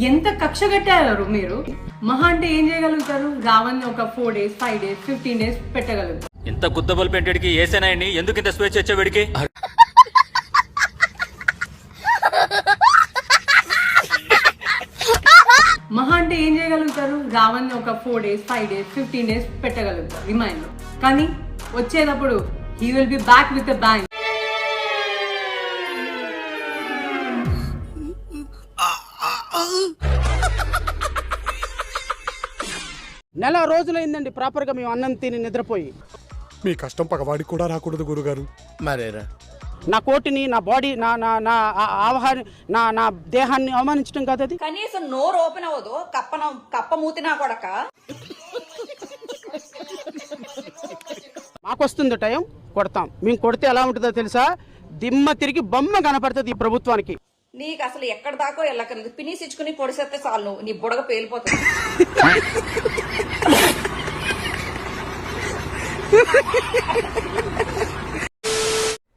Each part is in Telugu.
ఎంత కక్ష కట్టారు మీరు? మహా అంటే ఏం చేయగలుగుతారు? రావణ్ ఒక 4 days 5 days 15 days పెట్టగలుగుతారు. ఇంత గుద్దబల్ పెంటెడ్కి ఏసేనాయని ఎందుకు ఇంత స్వేచ్ఛ వచ్చేవాడికి? మహా అంటే ఏం చేయగలుగుతారు? రావణ్ ఒక 4 days 5 days 15 days పెట్టగలుగుతారు రిమైండ్ లో. కానీ వచ్చేటప్పుడు he will be back with a bang. నెల రోజులైందండి ప్రాపర్గా మేము అన్నం తిని నిద్రపోయి. మీ కష్టం పగవాడికి కూడా రాకూడదు గురుగారు. మరేరా నా కోటిని, నా బాడీ, నా నా నా ఆహార నా నా దేహాన్ని అవమానించడం కాదు అది. కనీసం నోరు ఓపెన్ అవ్వదు. కప్ప మూతినా కొడక. మాకు వస్తుంది టైం, కొడతాం. మేము కొడితే ఎలా ఉంటుందో తెలుసా? దిమ్మ తిరిగి బొమ్మ కనపడుతుంది ఈ ప్రభుత్వానికి. నీకు అసలు ఎక్కడి దాకో వెళ్ళకలేదు. పినీస్ ఇచ్చుకుని పొడిసేస్తే చాలు, నువ్వు నీ బుడగ పేలిపోతుంది.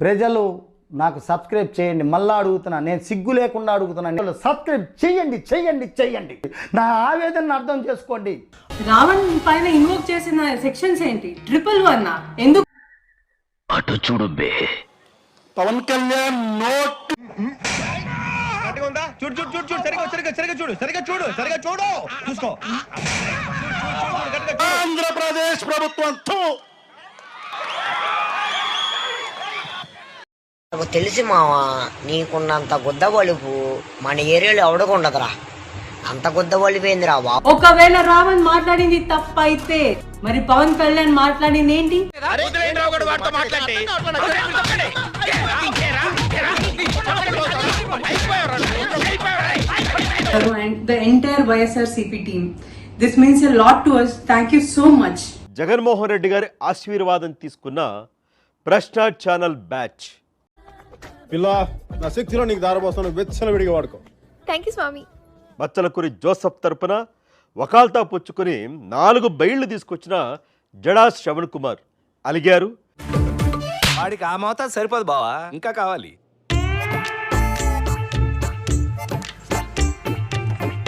ప్రజలు నాకు సబ్స్క్రైబ్ చేయండి. మళ్ళా అడుగుతున్నా, నేను సిగ్గు లేకుండా అడుగుతున్నాను. సబ్స్క్రైబ్ చేయండి చేయండి చేయండి. నా ఆవేదనను అర్థం చేసుకోండి. రావణ్ పైన ఇన్వోక్ చేసిన సెక్షన్స్ ఏంటి? 111 ఎందుకు? అటు చూడు బే. పవన్ కళ్యాణ్ నోట్ చూడు చూడు చూడు చూడు సరిగా చూడు చూసుకో. ఆంధ్రప్రదేశ్ ప్రభుత్వం నాకు తెలిసి మావా, నీకున్నంత గుద్ద బలుపు మన ఏరియాలో ఎవడకుండదురా. అంత గుద్ద బలిపోయిందిరా బాబు. ఒకవేళ రావణ్ మాట్లాడింది తప్పైతే మరి పవన్ కళ్యాణ్ మాట్లాడింది ఏంటి? And the entire YSRCP team, this means a lot to us. Thank you so much. Jaganmohan Reddy గారి ఆశీర్వాదం తీసుకున్న ప్రశ్న ఛానల్ బ్యాచ్. పిల్ల నా శక్తిలో నీకు దారబోస్తాను, వెచ్చల విడిగా వాడుకో. థ్యాంక్ యూ స్వామి. బచ్చలకూరి జోసఫ్ తరపున వకాల్తా పుచ్చుకొని 4 బైళ్లు తీసుకొచ్చిన జడా శ్రవణ్ కుమార్ అలిగారు. వాడికి ఆ మోతాదు సరిపోదు బావా, ఇంకా కావాలి.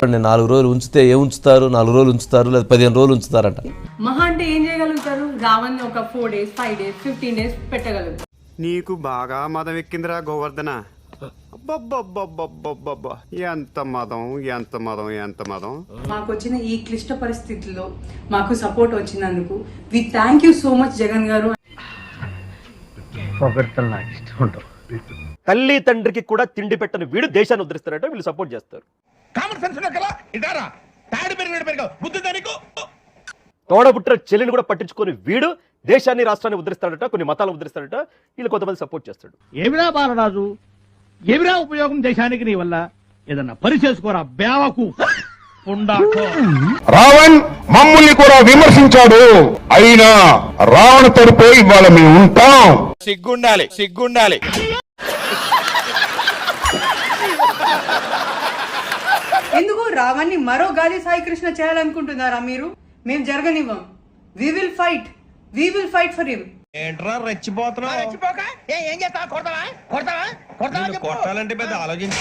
4 రోజులు ఉంచితే ఏ ఉంచుతారు? 4 రోజులు ఉంచుతారు, లేదా 15 రోజులు ఉంచుతారట. మహా అంటే ఏం చేయగలుగుతారు? రావణ్ ఒక 4 days 5 days 15 days పెట్టగలుగుతారు. నీకు బాగా మదం ఎక్కిందిరా గోవర్ధన. అబ్బబ్బబ్బబ్బబ్బబ్బబ్బా, ఎంత మదం ఎంత మదం ఎంత మదం. మాకు వచ్చిన ఈ క్లిష్ట పరిస్థితుల్లో మాకు సపోర్ట్ వచ్చినందుకు we thank you so much Jagan garu. తల్లి తండ్రికి కూడా తిండి పెట్టని వీడు దేశాన్ని ఉద్ధరిస్తారట, వీళ్ళు సపోర్ట్ చేస్తారు. తోడబుట్టిన చెల్లిని కూడా పట్టించుకొని వీడు దేశాన్ని రాష్ట్రాన్ని ఉద్ధరిస్తాడట, కొన్ని మతాలను ఉద్ధరిస్తాడట, వీళ్ళు కొంతమంది సపోర్ట్ చేస్తాడు. ఏమిరా బాలరాజు, ఏమిరా ఉపయోగం దేశానికి నీ వల్ల? ఏదన్నా పని చేసుకోరా బేవకు. రావణ్ మమ్మల్ని కూడా విమర్శించాడు, అయినా రావణ తరపే ఇవాళ మేము ఉంటాం. సిగ్గుండాలి. ఎందుకు రావణ్ణి మరో గాలి సాయి కృష్ణ చేయాలనుకుంటున్నారా మీరు? మేము జరగనివ్వం. We will fight for him. ఏంట్రా రెచ్చిపోతున్నావు? కొట్టాలంటే పెద్ద ఆలోచించా.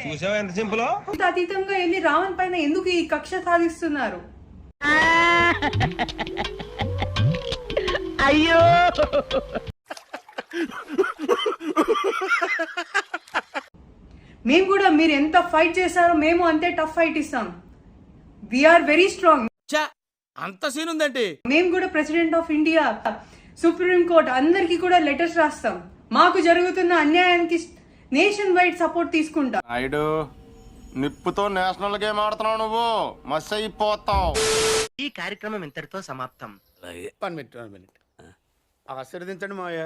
చూసావా ఎంత సింపుల్. ఇంత అతీతంగా వెళ్ళి రావణ్ పైన ఎందుకు ఈ కక్ష సాధిస్తున్నారు? అయ్యో, మేము కూడా మీరు ఎంత ఫైట్ చేశారో మేము అంతే టఫ్ ఫైట్ ఇస్తాం. We are very strong. అంత సీన్ ఉందండి. మేము కూడా president of India, supreme court అందరికి కూడా లెటర్స్ రాస్తాం. మాకు జరుగుతున్న అన్యాయానికి నేషన్ వైడ్ సపోర్ట్ తీసుకుంటాం. నాయుడు, నిప్పుతో నేషనల్ గేమ్ ఆడుతున్నావు నువ్వు, మస్ అయిపోతావు. ఈ కార్యక్రమం ఇంతటితో సమాప్తం. 1 minute ఆశీర్వదించండి మావయ్య.